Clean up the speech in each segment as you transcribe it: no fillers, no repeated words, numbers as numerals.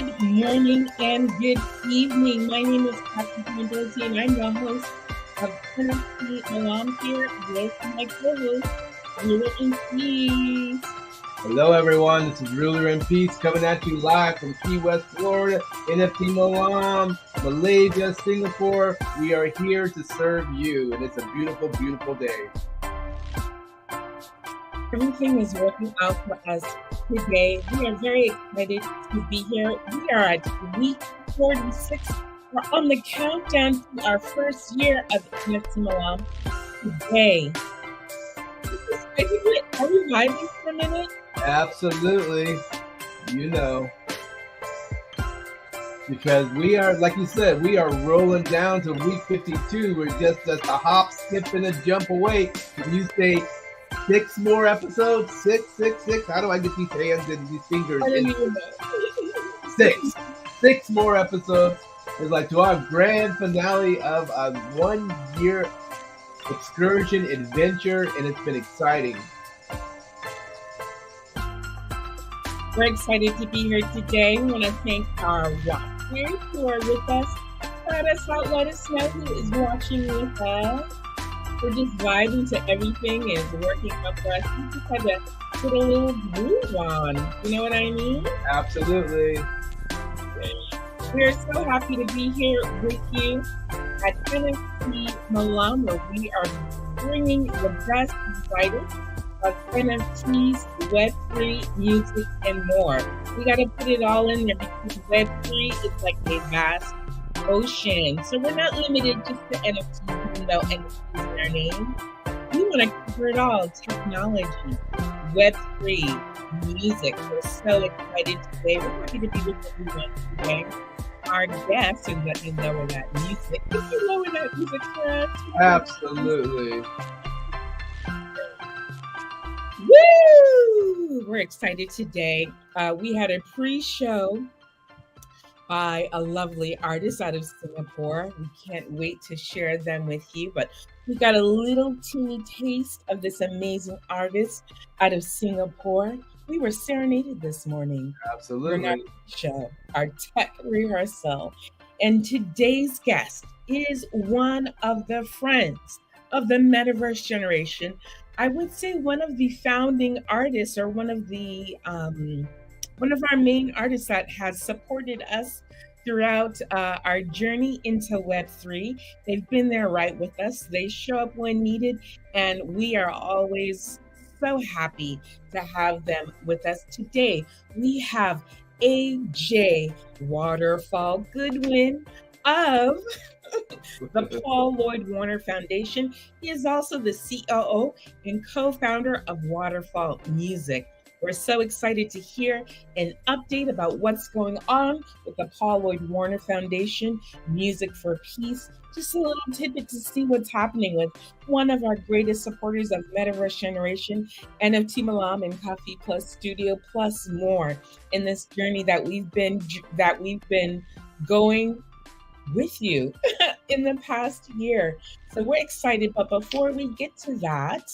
Good morning and good evening. My name is Patrick Mendoza, and I'm the host of Tennessee Malam here with my co-host, Ruler in Peace. Hello, everyone. This is Ruler in Peace coming at you live from Key West, Florida, NFT Malam, Malaysia, Singapore. We are here to serve you, and it's a beautiful, beautiful day. Everything is working out for us today. We are very excited to be here. We are at week 46. We're on the countdown to our first year of NFT Malam today. Are we vibing for a minute? Absolutely. You know. Because we are, like you said, we are rolling down to week 52. We're just a hop, skip, and a jump away. Can you say 6 more episodes? Six. How do I get these hands and these fingers? I don't even know. 6. 6 more episodes. It's like to our grand finale of a 1-year excursion adventure, and it's been exciting. We're excited to be here today. We want to thank our watchers who are with us. Shout us out, let us know who is watching with us. We're just vibing to everything and it's working out for us. We just had to put a little groove on. You know what I mean? Absolutely. We're so happy to be here with you at NFT Malam, where we are bringing the best writers of NFTs, Web3, music, and more. We got to put it all in there because Web3 is like a vast ocean. So we're not limited just to NFTs, even though NFTs is our name. We want to cover it all: technology, Web3, music. We're so excited today. We're happy to be with everyone today. Our guest is let me lower that music. Can you lower that music for us? Absolutely. Woo! We're excited today. We had a pre-show by a lovely artist out of Singapore. We can't wait to share them with you, but we got a little teeny taste of this amazing artist out of Singapore. We were serenaded this morning. Absolutely. Our show, our tech rehearsal. And today's guest is one of the friends of the Metaverse generation. I would say one of the founding artists, or one of our main artists that has supported us throughout our journey into Web3. They've been there right with us. They show up when needed, and we are always so happy to have them with us. Today, we have AJ Waterfall Goodwin of the Paul Lloyd Warner Foundation. He is also the COO and co-founder of Waterfall Music. We're so excited to hear an update about what's going on with the Paul Lloyd Warner Foundation, Music for Peace. Just a little tidbit to see what's happening with one of our greatest supporters of Metaverse generation, NFT Malam and Coffee Plus Studio, plus more in this journey that we've been going with you in the past year. So we're excited, but before we get to that,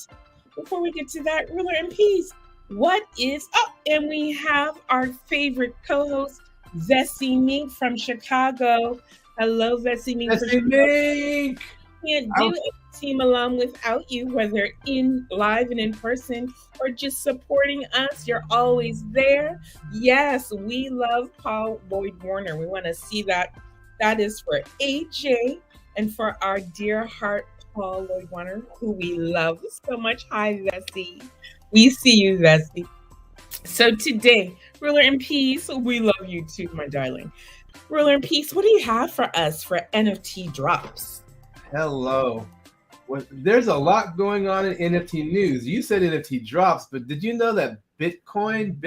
Ruler in Peace, what is up? And we have our favorite co-host, Vessi Mink from Chicago. Hello, Vessi Mink. Vessi Mink! Can't do Team Malam without you, whether in live and in person or just supporting us. You're always there. Yes, we love Paul Lloyd Warner. We want to see that. That is for AJ and for our dear heart, Paul Lloyd Warner, who we love so much. Hi, Vessi. We see you, Vessi. So today, Ruler in Peace, we love you too, my darling. Ruler in Peace, what do you have for us for NFT drops? Hello. Well, there's a lot going on in NFT news. You said NFT drops, but did you know that Bitcoin,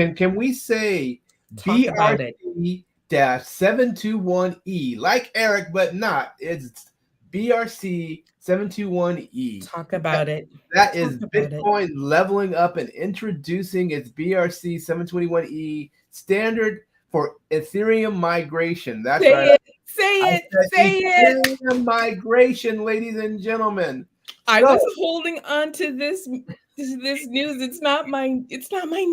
can we say BRC-721E, like Eric, but not. It's BRC-721E. Talk about it. That is Bitcoin leveling up and introducing its BRC-721E standard for Ethereum migration. That's right. Say it. Ethereum migration, ladies and gentlemen. I was holding on to this this news. It's not my news. It's not my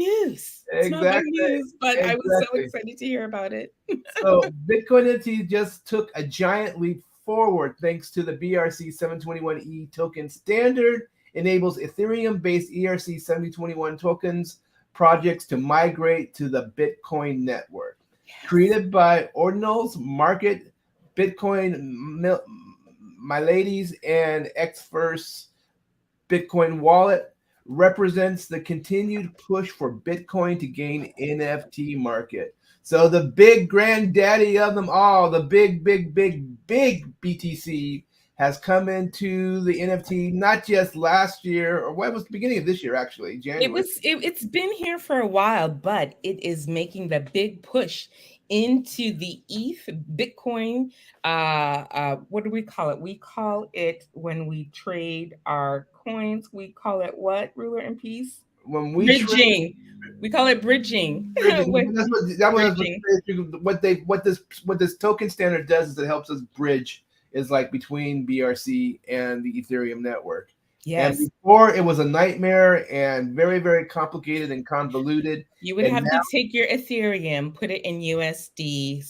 Exactly. news, but I was so Exactly. excited to hear about it. So Bitcoin NFT just took a giant leap forward thanks to the BRC 721E token standard. Enables Ethereum-based ERC 7021 tokens projects to migrate to the Bitcoin network. Yes. Created by Ordinals Market, Bitcoin, My Ladies, and Xverse Bitcoin wallet represents the continued push for Bitcoin to gain NFT market. So the big granddaddy of them all, the big BTC has come into the NFT not just last year or what was the beginning of this year actually, January. It's been here for a while, but it is making the big push into the ETH Bitcoin. What do we call it? We call it when we trade our coins. We call it what? Ruler and peace. When we trade Bridging. We call it bridging. bridges, With that was bridging. what this token standard does is it helps us bridge is like between BRC and the Ethereum network. And Yes. before it was a nightmare and very, very complicated and convoluted. You would And have now, to take your Ethereum, put it in USD,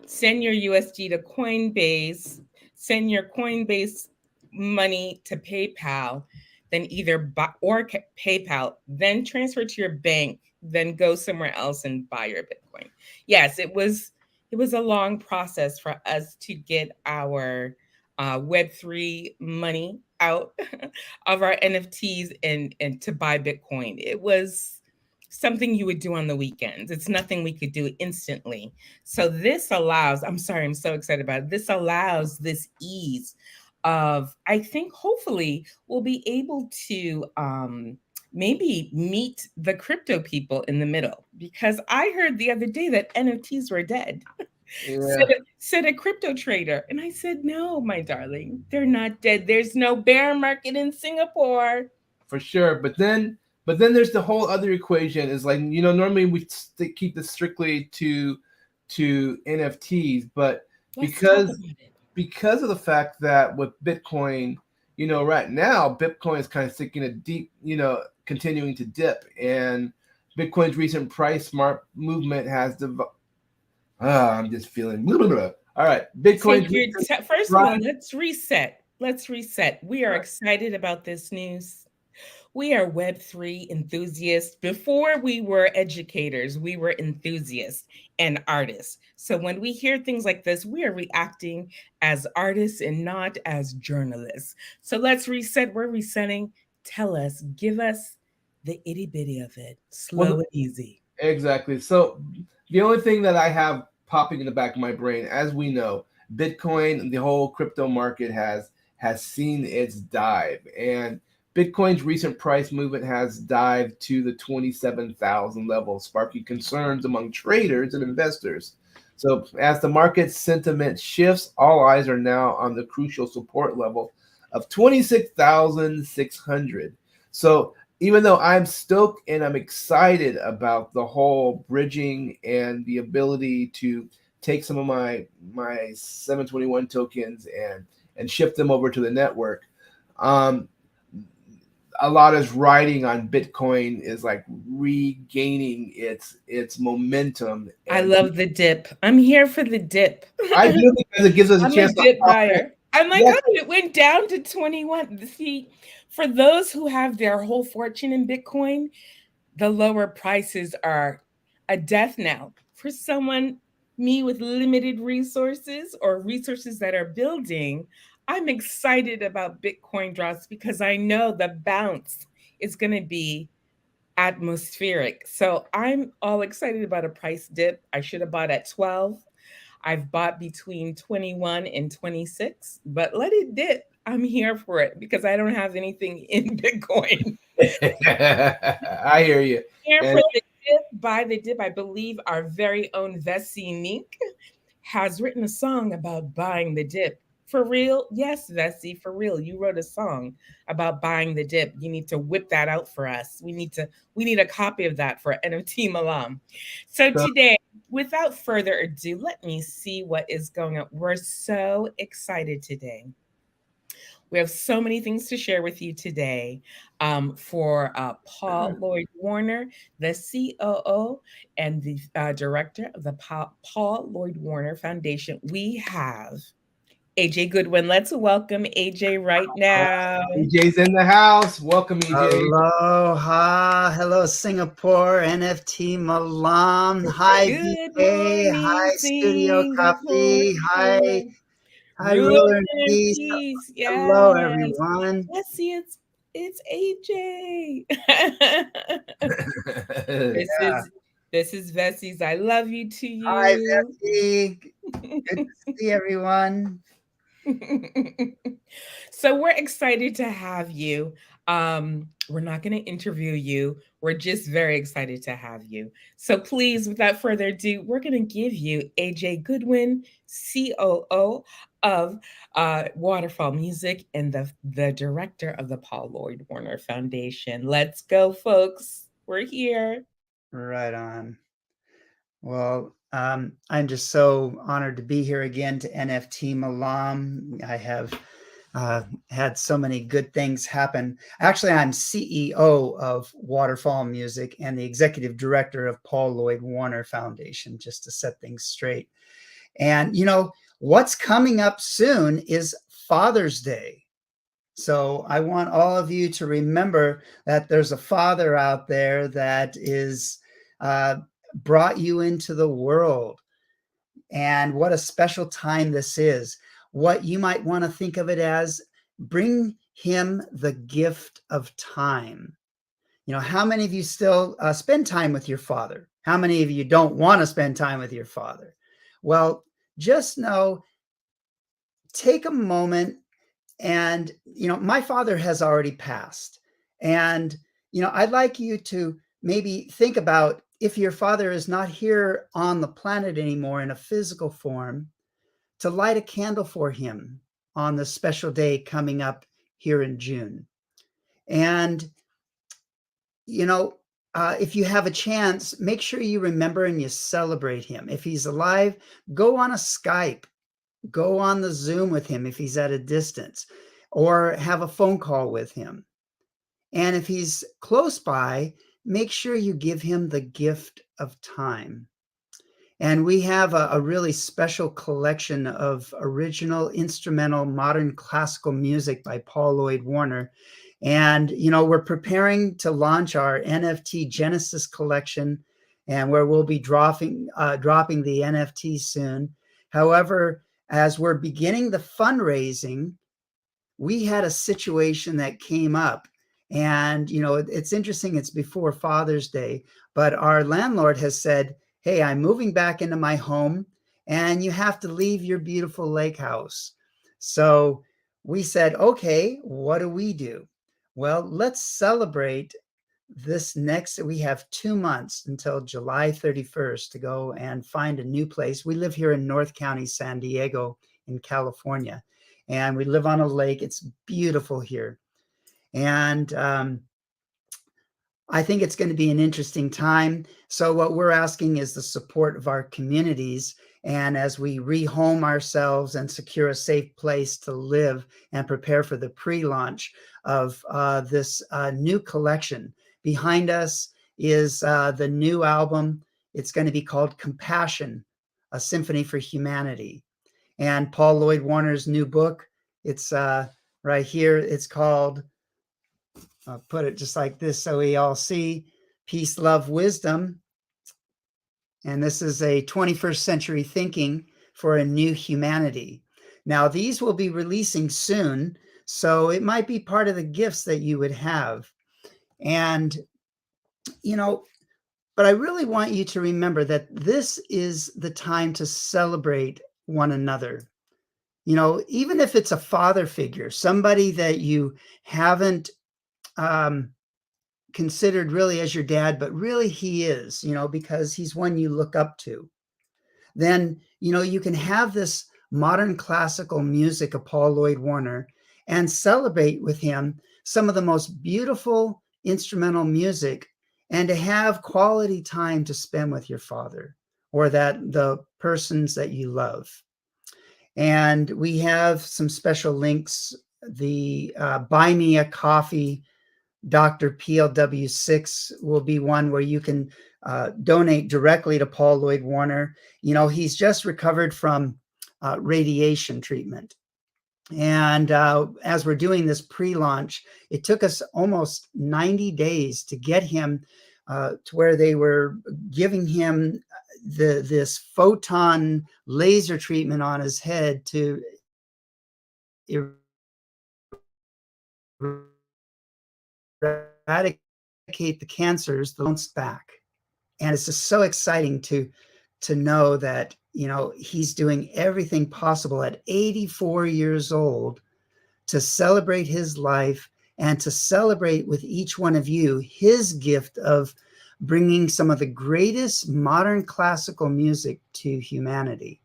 send your USD to Coinbase, send your Coinbase money to PayPal, then either buy or PayPal, then transfer to your bank, then go somewhere else and buy your Bitcoin. Yes, it was a long process for us to get our Web3 money out of our NFTs and to buy Bitcoin. It was something you would do on the weekends. It's nothing we could do instantly. So this allows, I'm sorry, I'm so excited about it. This allows this ease of, I think hopefully we'll be able to maybe meet the crypto people in the middle, because I heard the other day that NFTs were dead. yeah, said a crypto trader. And I said, no, my darling, they're not dead. There's no bear market in Singapore. for sure. But then there's the whole other equation is like, normally we keep this strictly to NFTs, but Let's talk because about it. because of the fact that with Bitcoin, right now Bitcoin is kind of taking a deep, continuing to dip, and Bitcoin's recent price movement has I'm just feeling blah, blah, blah. All right, Bitcoin's Take your recent first of rise. all, let's reset. Let's reset. We are excited about this news. We are Web3 enthusiasts. Before we were educators, we were enthusiasts and artists. So when we hear things like this, we are reacting as artists and not as journalists. So let's reset. We're resetting. Tell us, give us the itty bitty of it, slow Well, and easy. exactly. So the only thing that I have popping in the back of my brain, as we know, Bitcoin, the whole crypto market has seen its dive, and Bitcoin's recent price movement has dived to the 27,000 level, sparking concerns among traders and investors. So as the market sentiment shifts, all eyes are now on the crucial support level of 26,600. So even though I'm stoked and I'm excited about the whole bridging and the ability to take some of my 721 tokens and ship them over to the network, um, a lot is riding on Bitcoin is like regaining its momentum, I and love the dip. I'm here for the dip. I do because it gives us a I'm a chance to dip hop in. buyer. I'm like, Yes, oh, it went down to 21. See, for those who have their whole fortune in Bitcoin, the lower prices are a death knell. For someone, me with limited resources or resources that are building, I'm excited about Bitcoin drops because I know the bounce is going to be atmospheric. So I'm all excited about a price dip. I should have bought at 12. I've bought between 21 and 26, but let it dip. I'm here for it because I don't have anything in Bitcoin. I hear you. Here And for the dip, buy the dip. I believe our very own Vessi Mink has written a song about buying the dip. For real? Yes, Vessi, for real. You wrote a song about buying the dip. You need to whip that out for us. We need a copy of that for NFT Malam. So so today, without further ado, let me see what is going on. We're so excited today. We have so many things to share with you today. For Paul Lloyd Warner, the COO and the director of the Paul Lloyd Warner Foundation, we have AJ Goodwin. Let's welcome AJ right now. EJ's in the house. Welcome, EJ. Aloha, hello Singapore, NFT Malam, hi Good BK, morning, hi Studio Singapore. Copy, hi Ruler Ruler in and Peace, Peace. hello Yes. everyone. Let's see, it's AJ. this Yeah. is Vessies. I love you to Hi you. Betsy, good to see everyone. So we're excited to have you. We're not going to interview you. We're just very excited to have you. So please, without further ado, we're going to give you AJ Goodwin, COO of Waterfall Music and the director of the Paul Lloyd Warner Foundation. Let's go, folks. We're here. Right on. Well, I'm just so honored to be here again to NFT Malam. I have had so many good things happen. Actually, I'm CEO of Waterfall Music and the executive director of Paul Lloyd Warner Foundation, just to set things straight. And, what's coming up soon is Father's Day. So I want all of you to remember that there's a father out there that is brought you into the world. And what a special time this is. What you might want to think of it as, bring him the gift of time. How many of you still spend time with your father? How many of you don't want to spend time with your father? Well, just know, take a moment. And, my father has already passed. And, I'd like you to maybe think about, if your father is not here on the planet anymore in a physical form, to light a candle for him on the special day coming up here in June. And, if you have a chance, make sure you remember and you celebrate him. If he's alive, go on a Skype. Go on the Zoom with him if he's at a distance, or have a phone call with him. And if he's close by, make sure you give him the gift of time. And we have a really special collection of original instrumental modern classical music by Paul Lloyd Warner. And, we're preparing to launch our NFT Genesis collection, and where we'll be dropping the NFT soon. However, as we're beginning the fundraising, we had a situation that came up. And, it's interesting, it's before Father's Day, but our landlord has said, hey, I'm moving back into my home and you have to leave your beautiful lake house. So we said, okay, what do we do? Well, let's celebrate we have 2 months until July 31st to go and find a new place. We live here in North County, San Diego in California, and we live on a lake. It's beautiful here. And I think it's going to be an interesting time. So what we're asking is the support of our communities. And as we rehome ourselves and secure a safe place to live and prepare for the pre-launch of this new collection. Behind us is the new album. It's going to be called Compassion, a Symphony for Humanity. And Paul Lloyd Warner's new book, it's right here. It's called, I'll put it just like this so we all see, Peace, Love, Wisdom. And this is a 21st century thinking for a new humanity. Now, these will be releasing soon, so it might be part of the gifts that you would have. And, but I really want you to remember that this is the time to celebrate one another. Even if it's a father figure, somebody that you haven't considered really as your dad, but really he is, because he's one you look up to. Then, you can have this modern classical music of Paul Lloyd Warner and celebrate with him some of the most beautiful instrumental music, and to have quality time to spend with your father or the persons that you love. And we have some special links the Buy Me a Coffee Dr. PLW6 will be one where you can donate directly to Paul Lloyd Warner. He's just recovered from radiation treatment. And as we're doing this pre-launch, it took us almost 90 days to get him to where they were giving him this photon laser treatment on his head to eradicate the cancers, the bounce back. And it's just so exciting to know that, he's doing everything possible at 84 years old to celebrate his life and to celebrate with each one of you his gift of bringing some of the greatest modern classical music to humanity.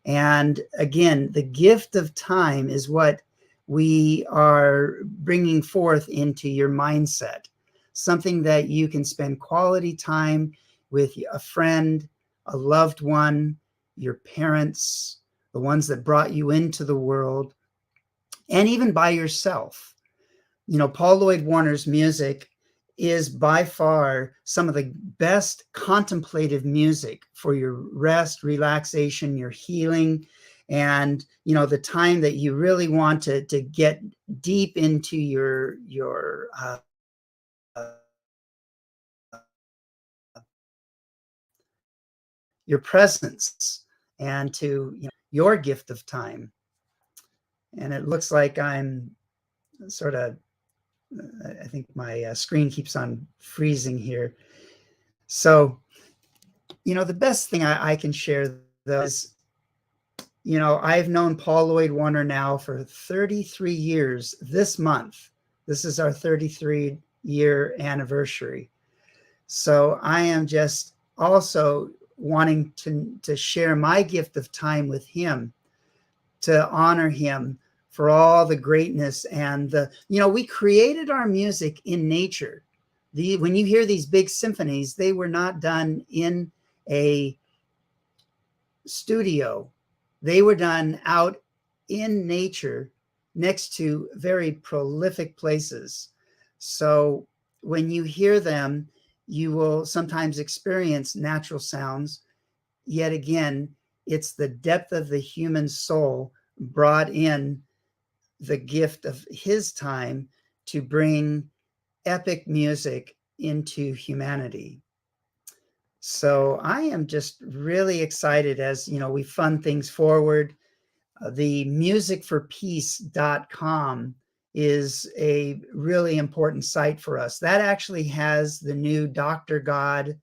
And again, the gift of time is what we are bringing forth into your mindset, something that you can spend quality time with a friend, a loved one, your parents, the ones that brought you into the world, and even by yourself. Paul Lloyd Warner's music is by far some of the best contemplative music for your rest, relaxation, your healing, and the time that you really want to get deep into your presence and to your gift of time. And it looks like I'm sort of, I think my screen keeps on freezing here. So, the best thing I can share though is, I've known Paul Lloyd Warner now for 33 years this month. This is our 33-year anniversary. So I am just also wanting to share my gift of time with him, to honor him for all the greatness and we created our music in nature. When you hear these big symphonies, they were not done in a studio. They were done out in nature next to very prolific places. So when you hear them, you will sometimes experience natural sounds. Yet again, it's the depth of the human soul brought in the gift of his time to bring epic music into humanity. So I am just really excited as, we fund things forward. The musicforpeace.com is a really important site for us. That actually has the new Dr. God,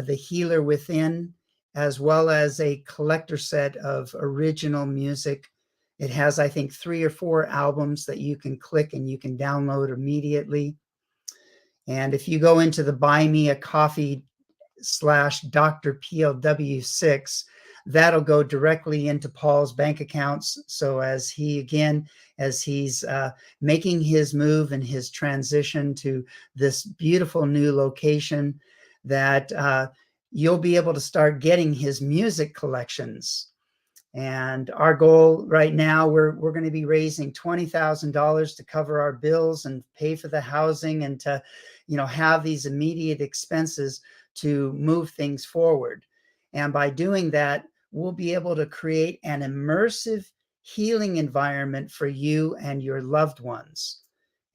the Healer Within, as well as a collector set of original music. It has, I think, 3 or 4 albums that you can click and you can download immediately. And if you go into the Buy Me a Coffee /Dr. PLW6, that'll go directly into Paul's bank accounts. So as he's making his move and his transition to this beautiful new location, that you'll be able to start getting his music collections. And our goal right now, we're going to be raising $20,000 to cover our bills and pay for the housing and to, have these immediate expenses to move things forward. And by doing that, we'll be able to create an immersive healing environment for you and your loved ones.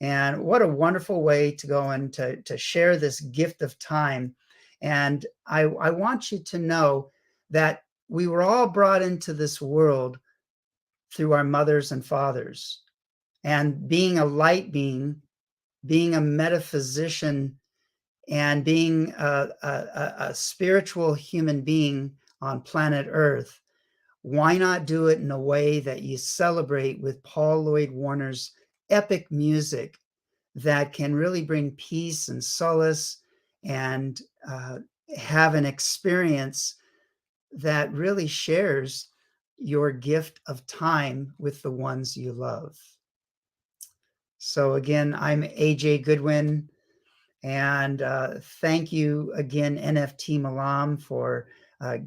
And what a wonderful way to go and to share this gift of time. And I want you to know that we were all brought into this world through our mothers and fathers. And being a light being, being a metaphysician, and being a spiritual human being on planet Earth, why not do it in a way that you celebrate with Paul Lloyd Warner's epic music that can really bring peace and solace and have an experience that really shares your gift of time with the ones you love. So again, I'm AJ Goodwin, and thank you again, NFT Malam, for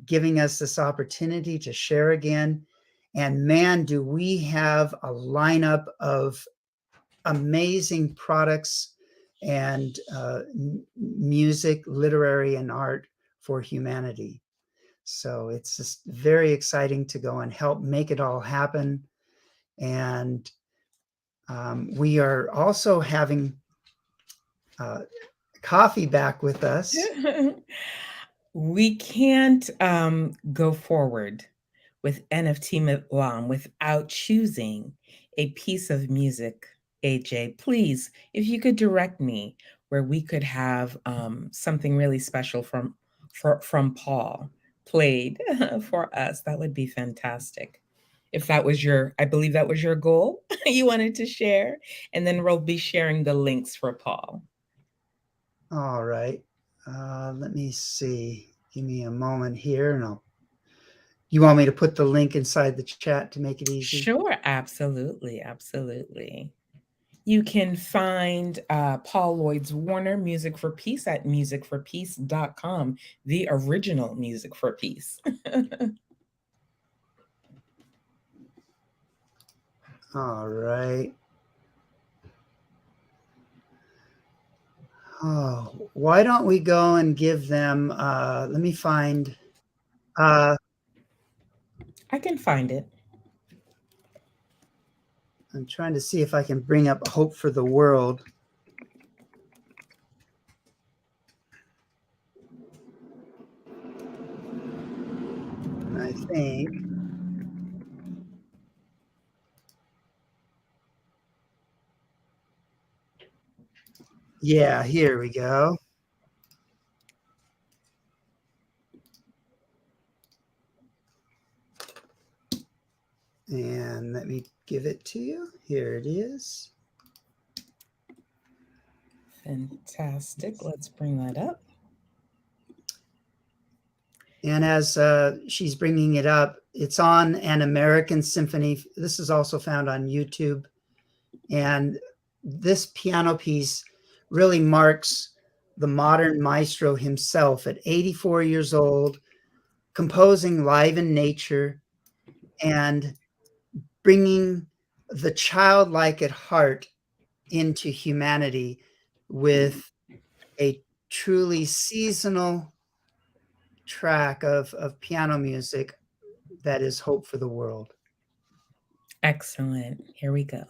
giving us this opportunity to share again. And man, do we have a lineup of amazing products and music, literary, and art for humanity. So it's just very exciting to go and help make it all happen. And we are also having Coffee back with us. We can't go forward with NFT Malam without choosing a piece of music. AJ, please, if you could direct me where we could have something really special from Paul played for us, that would be fantastic. If that was I believe that was your goal you wanted to share, and then we'll be sharing the links for Paul. All right. Let me see. Give me a moment here, and you want me to put the link inside the chat to make it easy? Sure, absolutely, absolutely. You can find Paul Lloyd's Warner Music for Peace at musicforpeace.com, the original Music for Peace. All right. Oh, why don't we go and give them, let me find. I can find it. I'm trying to see if I can bring up Hope for the World. And I think. Yeah, here we go. And let me give it to you. Here it is. Fantastic. Let's bring that up. And as she's bringing it up, it's on An American Symphony. This is also found on YouTube. And this piano piece really marks the modern maestro himself at 84 years old, composing live in nature and bringing the childlike at heart into humanity with a truly seasonal track of piano music that is Hope for the World. Excellent. Here we go.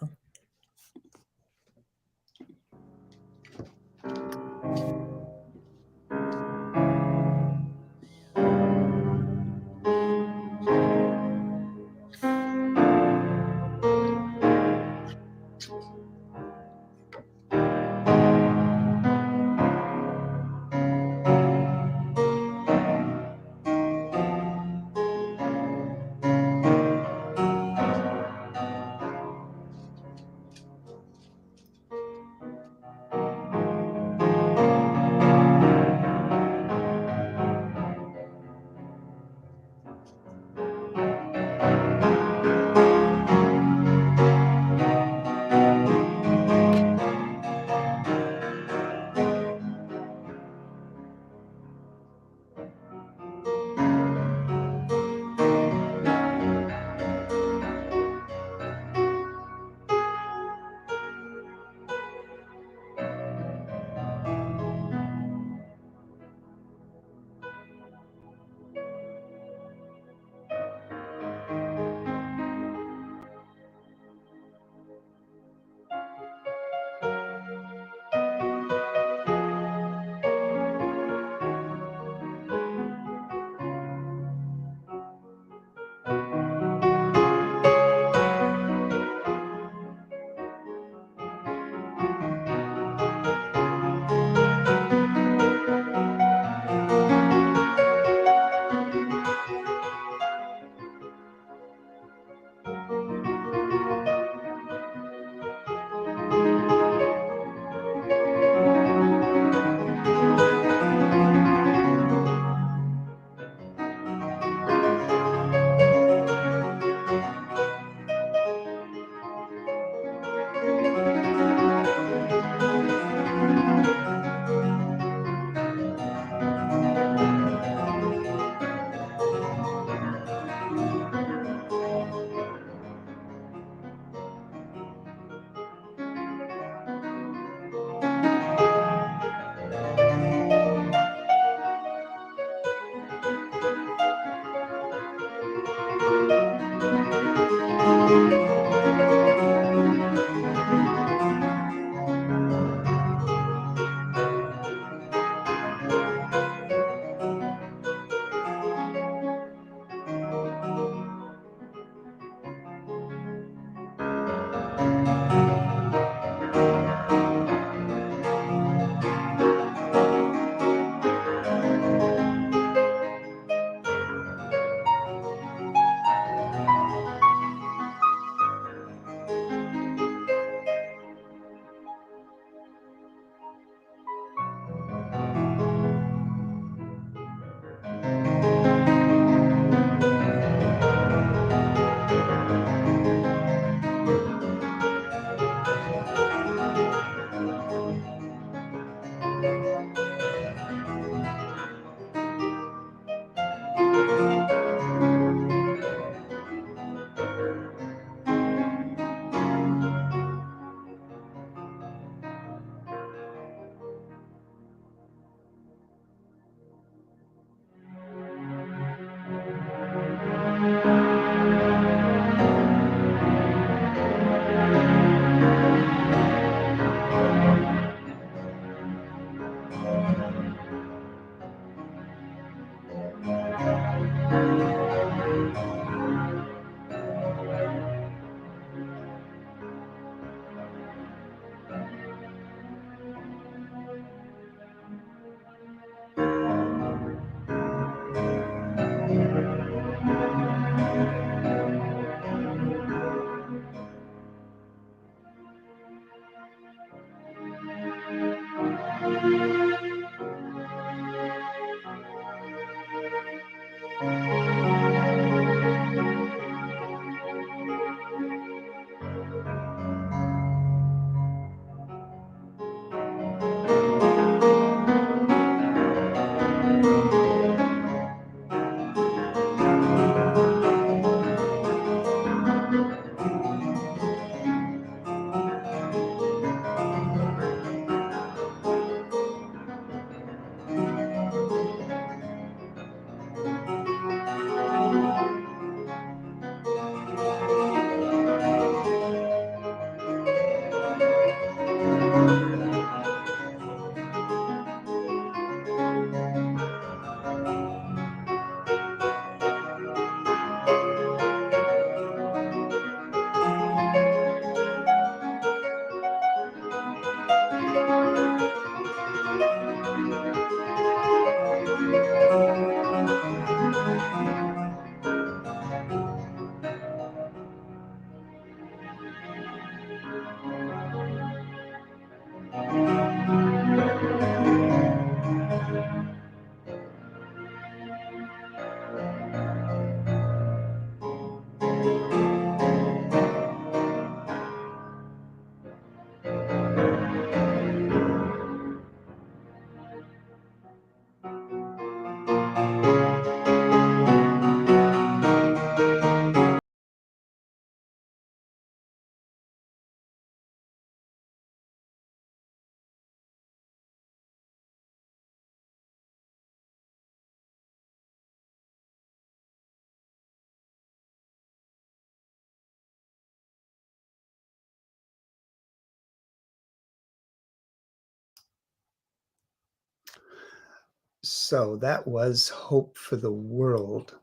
So that was Hope for the World.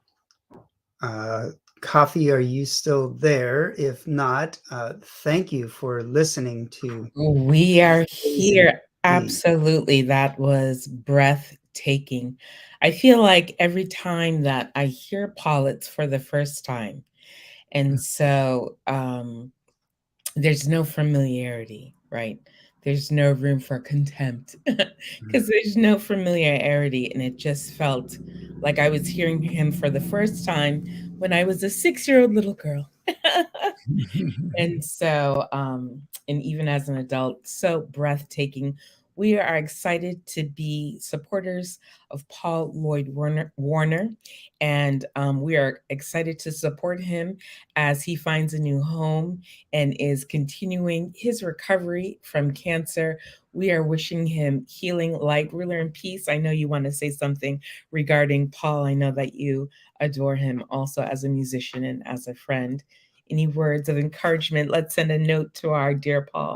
Coffee, are you still there? If not, thank you for listening to We are Amazing here. Tea. Absolutely. That was breathtaking. I feel like every time that I hear Paul, it's for the first time. And so there's no familiarity, right? There's no room for contempt because there's no familiarity. And it just felt like I was hearing him for the first time when I was a 6-year-old little girl. And so, and even as an adult, so breathtaking. We are excited to be supporters of Paul Lloyd Warner, and we are excited to support him as he finds a new home and is continuing his recovery from cancer. We are wishing him healing, light, ruler, and peace. I know you want to say something regarding Paul. I know that you adore him also as a musician and as a friend. Any words of encouragement? Let's send a note to our dear Paul.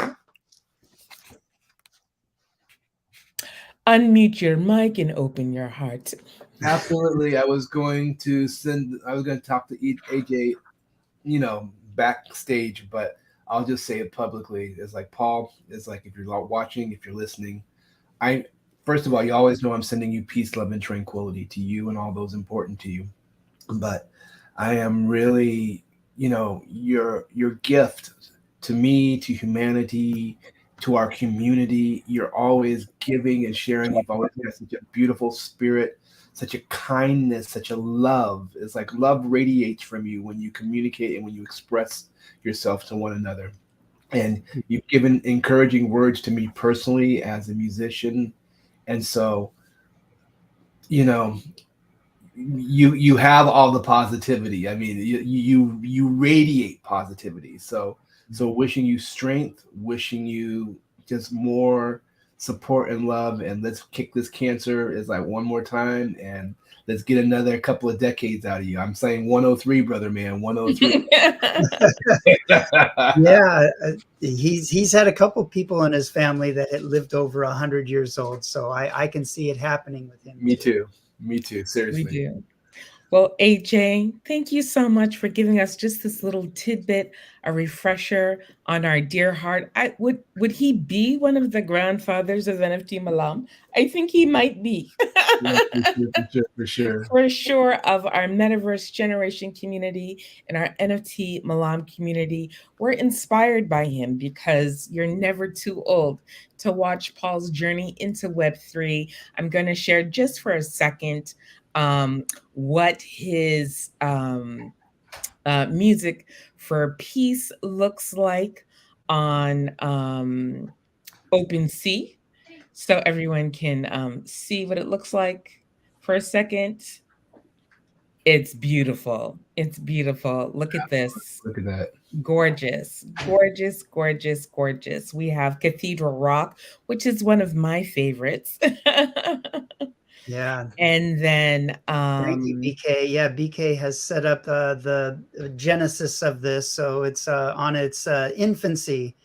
Unmute your mic and open your heart. Absolutely. I was going to talk to AJ, backstage, but I'll just say it publicly. It's like, Paul, it's like, if you're watching, if you're listening, first of all, you always know I'm sending you peace, love, and tranquility to you and all those important to you. But I am really, your gift to me, to humanity, to our community. You're always giving and sharing. You've always got such a beautiful spirit, such a kindness, such a love. It's like love radiates from you when you communicate and when you express yourself to one another. And you've given encouraging words to me personally as a musician. And so, you have all the positivity. I mean, you radiate positivity. So wishing you strength, wishing you just more support and love, and let's kick this cancer is like one more time, and let's get another couple of decades out of you. I'm saying 103, brother man, 103. Yeah, he's had a couple people in his family that had lived over 100 years old, so I can see it happening with him. Me too. Seriously. We do. Well, AJ, thank you so much for giving us just this little tidbit, a refresher on our dear heart. Would he be one of the grandfathers of NFT Malam? I think he might be. Yeah, for sure. For sure, of our Metaverse generation community and our NFT Malam community. We're inspired by him because you're never too old to watch Paul's journey into Web3. I'm going to share just for a second what his music for peace looks like on OpenSea, so everyone can see what it looks like for a second. It's beautiful. It's beautiful. Look at this. Look at that. Gorgeous, gorgeous, gorgeous, gorgeous. We have Cathedral Rock, which is one of my favorites. Yeah. And then thank you, BK. Yeah, BK has set up the genesis of this, so it's on its infancy,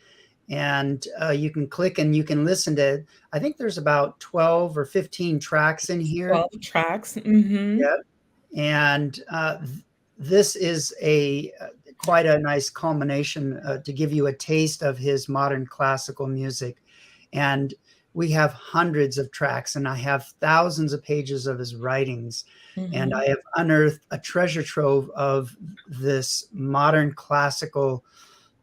and you can click and you can listen to it. I think there's about 12 or 15 tracks in here. 12 tracks. Mm-hmm. Yep. And this is quite a nice culmination to give you a taste of his modern classical music. And we have hundreds of tracks, and I have thousands of pages of his writings. Mm-hmm. And I have unearthed a treasure trove of this modern classical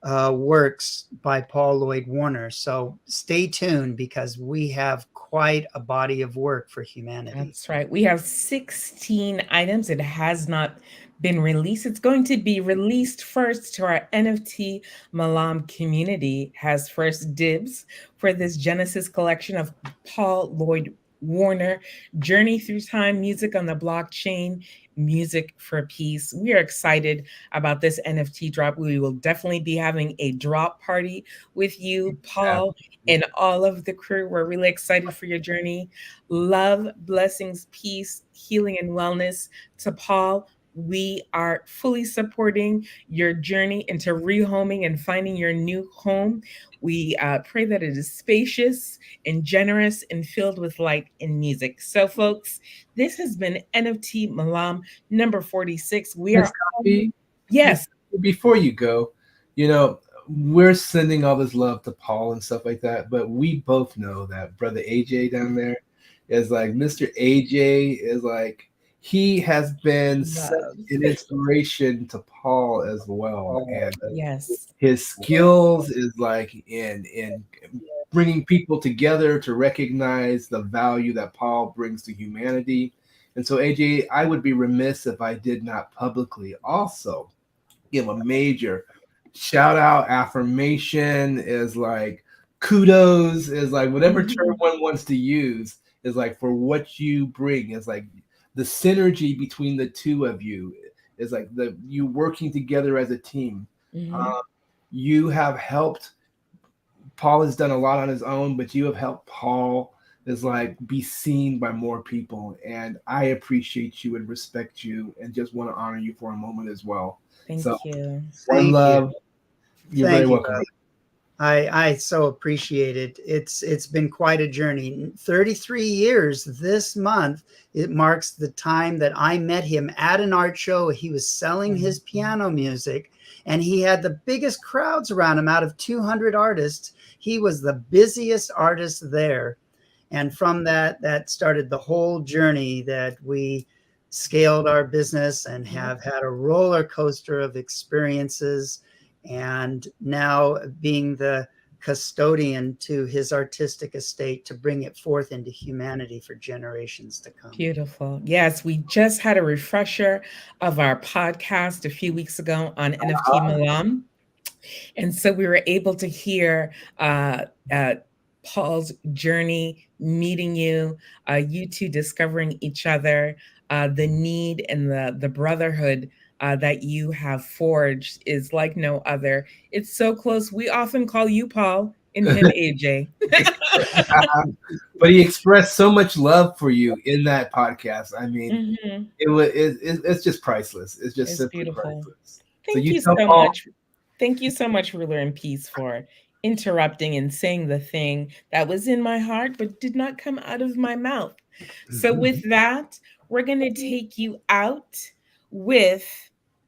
works by Paul Lloyd Warner. So stay tuned, because we have quite a body of work for humanity. That's right. We have 16 items. It has not been released. It's going to be released first to our NFT Malam community, has first dibs for this Genesis collection of Paul Lloyd Warner, Journey Through Time, Music on the Blockchain, Music for Peace. We are excited about this NFT drop. We will definitely be having a drop party with you, Paul, and all of the crew. We're really excited for your journey. Love, blessings, peace, healing, and wellness to Paul. We are fully supporting your journey into rehoming and finding your new home. We pray that it is spacious and generous and filled with light and music. So, folks, this has been NFT Malam number 46. We Miss are Coffee, yes. before you go, you know, we're sending all this love to Paul and stuff like that, but we both know that brother AJ down there is like Mr. AJ is like he has been such an inspiration to Paul as well, and Yes. his skills is like in bringing people together to recognize the value that Paul brings to humanity. And so, AJ, I would be remiss if I did not publicly also give a major shout out, affirmation, is like kudos, is like whatever term one wants to use, is like for what you bring, is like the synergy between the two of you, is like you working together as a team. You have helped. Paul has done a lot on his own, but you have helped Paul is like be seen by more people, and I appreciate you and respect you and just want to honor you for a moment as well. Thank you. One love. You're very welcome. I so appreciate it. It's been quite a journey. 33 years this month. It marks the time that I met him at an art show. He was selling his piano music, and he had the biggest crowds around him. Out of 200 artists, he was the busiest artist there. And from that started the whole journey that we scaled our business and have had a roller coaster of experiences. And now being the custodian to his artistic estate to bring it forth into humanity for generations to come. Beautiful. Yes, we just had a refresher of our podcast a few weeks ago on NFT Malam. And so we were able to hear Paul's journey, meeting you, you two discovering each other, the need and the brotherhood that you have forged is like no other. It's so close. We often call you Paul and him AJ. But he expressed so much love for you in that podcast. I mean, it's just priceless. It's just simply beautiful. Priceless. Thank you so much. Thank you so much, Ruler in Peace, for interrupting and saying the thing that was in my heart but did not come out of my mouth. So with that, we're going to take you out with,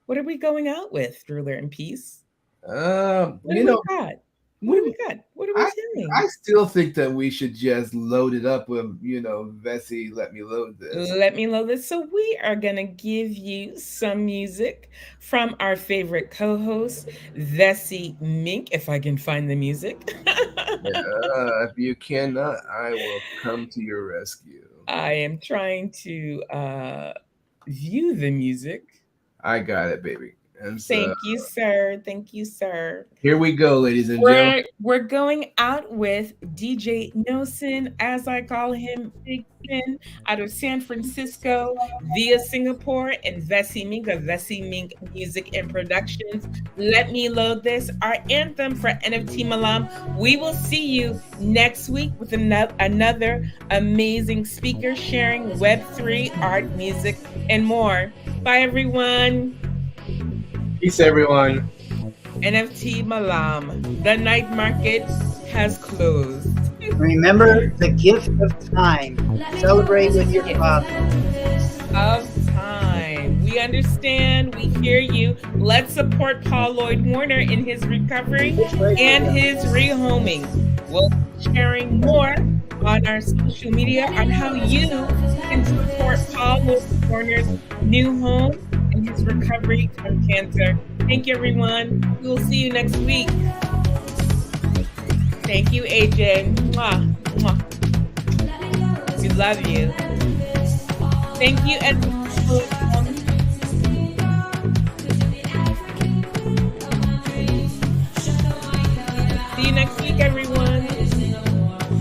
what are we going out with, Ruler in Peace? What do we got? What do we got? What are we doing? I still think that we should just load it up with, Vessi, let me load this. Let me load this. So we are going to give you some music from our favorite co-host, Vessi Mink, if I can find the music. If you cannot, I will come to your rescue. I am trying to view the music. I got it, baby. And so, thank you, sir. Thank you, sir. Here we go, ladies and gentlemen. We're going out with DJ Nosen, as I call him, Big Finn, out of San Francisco via Singapore, and Vessi Mink of Vessi Mink Music and Productions. Let me load this, our anthem for NFT Malam. We will see you next week with another amazing speaker sharing Web3, art, music, and more. Bye, everyone. Peace, everyone. NFT Malam. The night market has closed. Remember the gift of time. Celebrate with your father. Of time. We understand. We hear you. Let's support Paul Lloyd Warner in his recovery and his rehoming. We'll be sharing more on our social media on how you can support Paul Lloyd Warner's new home and his recovery from cancer. Thank you, everyone. We will see you next week. Thank you, AJ. Mwah, mwah. We love you. Thank you, Ed.